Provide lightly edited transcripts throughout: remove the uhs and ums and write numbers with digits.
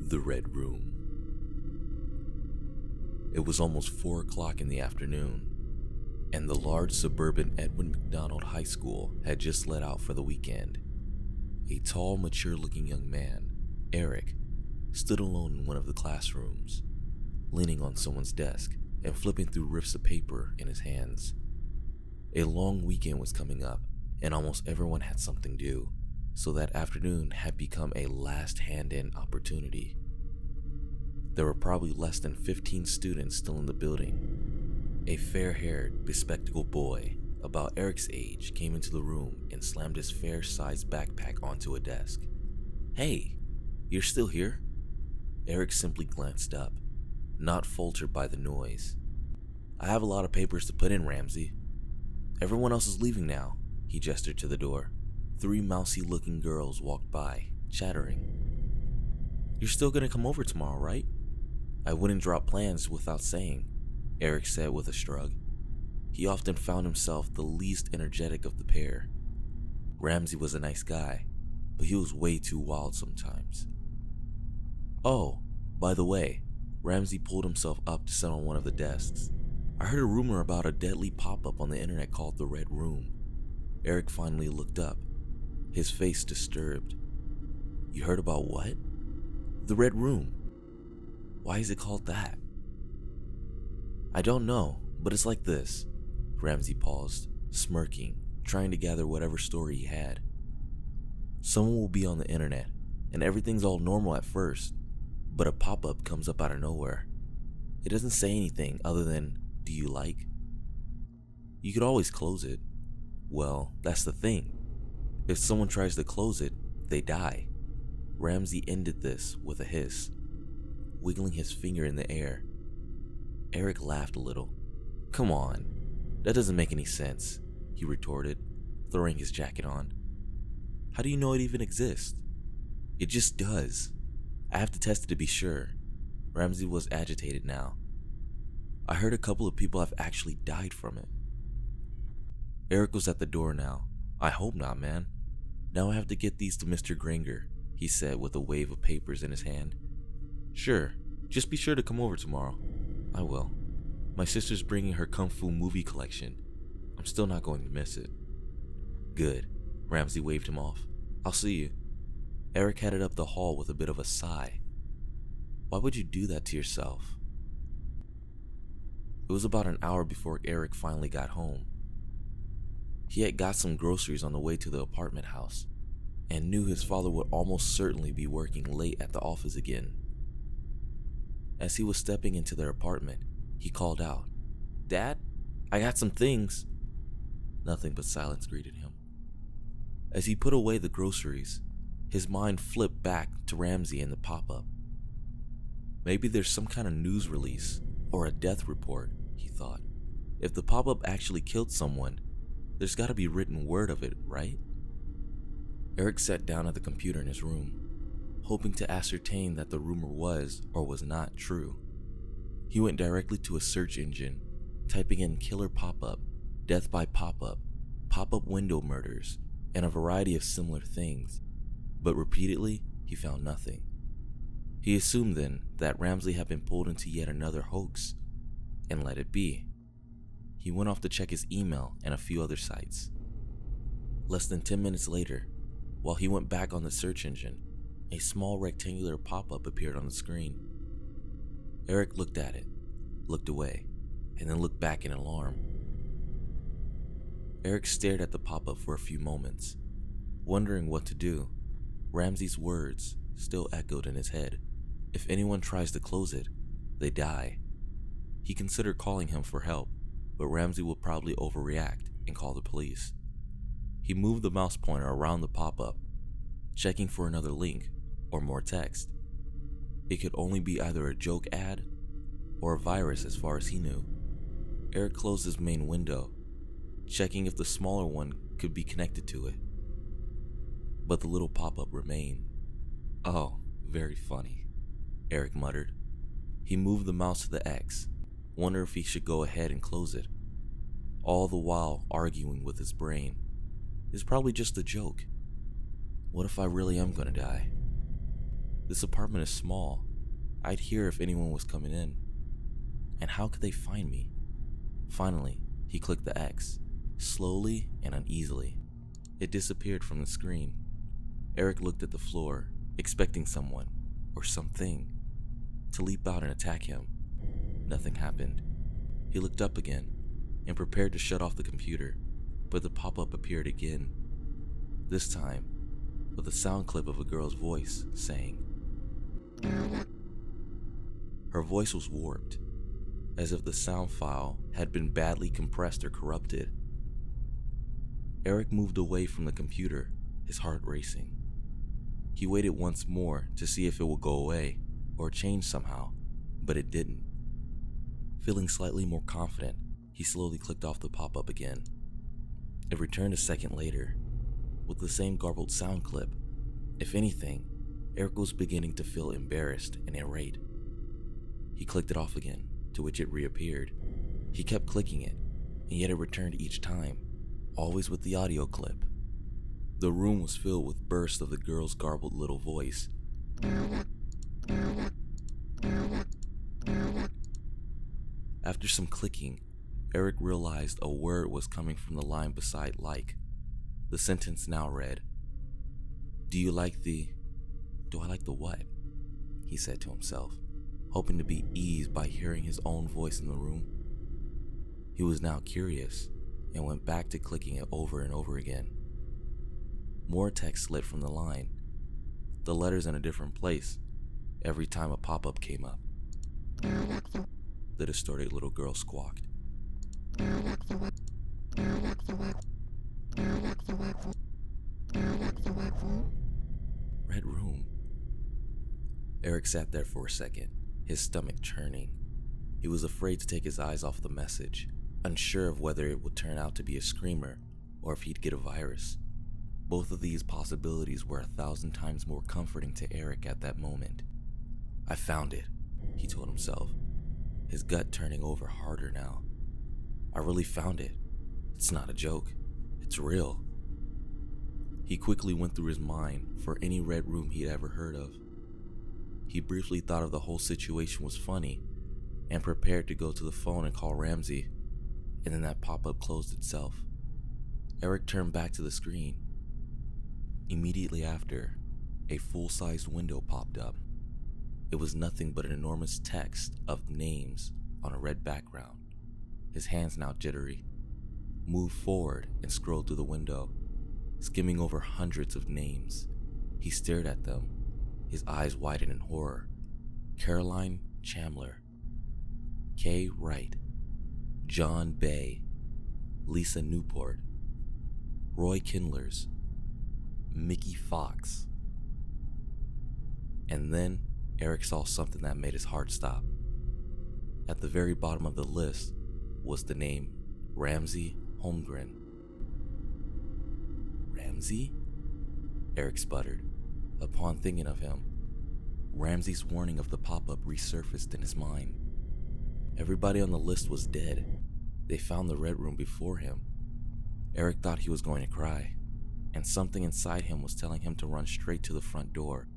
The Red Room. It was almost 4 o'clock in the afternoon, and the large suburban Edwin McDonald High School had just let out for the weekend. A tall, mature-looking young man, Eric, stood alone in one of the classrooms, leaning on someone's desk and flipping through rips of paper in his hands. A long weekend was coming up, and almost everyone had something due, so that afternoon had become a last hand-in opportunity. There were probably less than 15 students still in the building. A fair-haired, bespectacled boy, about Eric's age, came into the room and slammed his fair-sized backpack onto a desk. "Hey, you're still here?" Eric simply glanced up, not faltered by the noise. "I have a lot of papers to put in, Ramsey." "Everyone else is leaving now," he gestured to the door. 3 mousy-looking girls walked by, chattering. "You're still gonna come over tomorrow, right?" "I wouldn't drop plans without saying," Eric said with a shrug. He often found himself the least energetic of the pair. Ramsey was a nice guy, but he was way too wild sometimes. "Oh, by the way," Ramsey pulled himself up to sit on one of the desks. "I heard a rumor about a deadly pop-up on the internet called The Red Room." Eric finally looked up, his face disturbed. "You heard about what?" "The Red Room." "Why is it called that?" "I don't know, but it's like this." Ramsey paused, smirking, trying to gather whatever story he had. "Someone will be on the internet, and everything's all normal at first, but a pop-up comes up out of nowhere. It doesn't say anything other than, 'Do you like?' You could always close it." "Well, that's the thing. If someone tries to close it, they die." Ramsey ended this with a hiss, wiggling his finger in the air. Eric laughed a little. "Come on, that doesn't make any sense," he retorted, throwing his jacket on. "How do you know it even exists?" "It just does. I have to test it to be sure." Ramsey was agitated now. "I heard a couple of people have actually died from it." Eric was at the door now. "I hope not, man. Now I have to get these to Mr. Granger," he said with a wave of papers in his hand. "Sure, just be sure to come over tomorrow." "I will. My sister's bringing her Kung Fu movie collection. I'm still not going to miss it." "Good." Ramsey waved him off. "I'll see you." Eric headed up the hall with a bit of a sigh. Why would you do that to yourself? It was about an hour before Eric finally got home. He had got some groceries on the way to the apartment house and knew his father would almost certainly be working late at the office again. As he was stepping into their apartment, he called out, "Dad, I got some things." Nothing but silence greeted him. As he put away the groceries, his mind flipped back to Ramsey and the pop-up. Maybe there's some kind of news release or a death report, he thought. If the pop-up actually killed someone, there's got to be written word of it, right? Eric sat down at the computer in his room, hoping to ascertain that the rumor was or was not true. He went directly to a search engine, typing in killer pop-up, death by pop-up, pop-up window murders, and a variety of similar things, but repeatedly he found nothing. He assumed then that Ramsey had been pulled into yet another hoax, and let it be. He went off to check his email and a few other sites. Less than 10 minutes later, while he went back on the search engine, a small rectangular pop-up appeared on the screen. Eric looked at it, looked away, and then looked back in alarm. Eric stared at the pop-up for a few moments, wondering what to do. Ramsey's words still echoed in his head. If anyone tries to close it, they die. He considered calling him for help, but Ramsey would probably overreact and call the police. He moved the mouse pointer around the pop-up, checking for another link or more text. It could only be either a joke ad or a virus as far as he knew. Eric closed his main window, checking if the smaller one could be connected to it. But the little pop-up remained. "Oh, very funny," Eric muttered. He moved the mouse to the X, wondering if he should go ahead and close it, all the while arguing with his brain. It's probably just a joke. What if I really am gonna die? This apartment is small. I'd hear if anyone was coming in. And how could they find me? Finally, he clicked the X, slowly and uneasily. It disappeared from the screen. Eric looked at the floor, expecting someone, or something, to leap out and attack him. Nothing happened. He looked up again and prepared to shut off the computer, but the pop-up appeared again. This time, with a sound clip of a girl's voice saying, her voice was warped, as if the sound file had been badly compressed or corrupted. Eric moved away from the computer, his heart racing. He waited once more to see if it would go away or change somehow, but it didn't. Feeling slightly more confident, he slowly clicked off the pop-up again. It returned a second later, with the same garbled sound clip. If anything, Eric was beginning to feel embarrassed and irate. He clicked it off again, to which it reappeared. He kept clicking it, and yet it returned each time, always with the audio clip. The room was filled with bursts of the girl's garbled little voice. After some clicking, Eric realized a word was coming from the line beside like. The sentence now read, Do I like the what? He said to himself, hoping to be eased by hearing his own voice in the room. He was now curious and went back to clicking it over and over again. More text slid from the line, the letters in a different place, every time a pop-up came up. The distorted little girl squawked. Red room. Eric sat there for a second, his stomach churning. He was afraid to take his eyes off the message, unsure of whether it would turn out to be a screamer or if he'd get a virus. Both of these possibilities were 1,000 times more comforting to Eric at that moment. I found it, he told himself, his gut turning over harder now. I really found it. It's not a joke. It's real. He quickly went through his mind for any red room he'd ever heard of. He briefly thought of the whole situation was funny and prepared to go to the phone and call Ramsey, and then that pop-up closed itself. Eric turned back to the screen. Immediately after, a full-sized window popped up. It was nothing but an enormous text of names on a red background. His hands now jittery, moved forward and scrolled through the window, skimming over hundreds of names. He stared at them, his eyes widened in horror. Caroline Chandler, Kay Wright, John Bay, Lisa Newport, Roy Kindlers, Mickey Fox. And then Eric saw something that made his heart stop. At the very bottom of the list was the name Ramsey Holmgren. Ramsey? Eric sputtered. Upon thinking of him, Ramsey's warning of the pop-up resurfaced in his mind. Everybody on the list was dead. They found the red room before him. Eric thought he was going to cry, and something inside him was telling him to run straight to the front door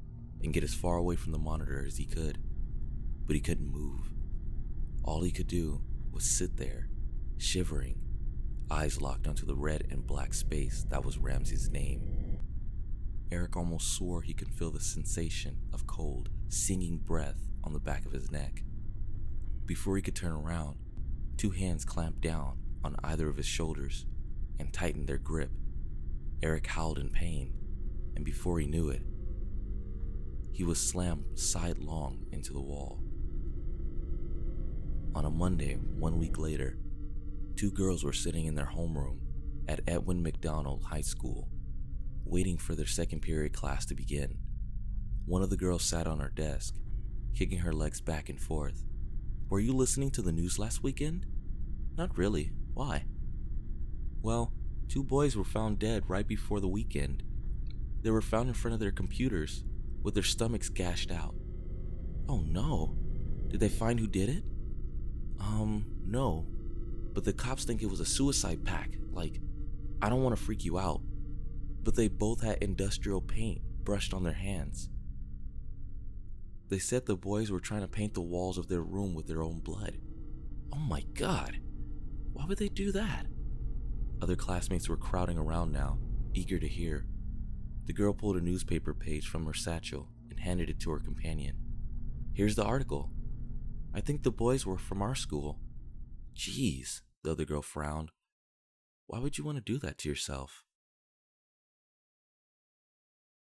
and get as far away from the monitor as he could. But he couldn't move. All he could do was sit there, shivering, eyes locked onto the red and black space that was Ramsey's name. Eric almost swore he could feel the sensation of cold, stinging breath on the back of his neck. Before he could turn around, two hands clamped down on either of his shoulders and tightened their grip. Eric howled in pain, and before he knew it, he was slammed sidelong into the wall. On a Monday, 1 week later, two girls were sitting in their homeroom at Edwin McDonald High School, waiting for their second period class to begin. One of the girls sat on her desk, kicking her legs back and forth. "Were you listening to the news last weekend?" "Not really. Why?" "Well, two boys were found dead right before the weekend. They were found in front of their computers, with their stomachs gashed out." "Oh no. Did they find who did it?" No. But the cops think it was a suicide pact. I don't want to freak you out, but they both had industrial paint brushed on their hands." They said the boys were trying to paint the walls of their room with their own blood. Oh my god, why would they do that? Other classmates were crowding around now, eager to hear. The girl pulled a newspaper page from her satchel and handed it to her companion. Here's the article. I think the boys were from our school. Jeez, the other girl frowned. Why would you want to do that to yourself?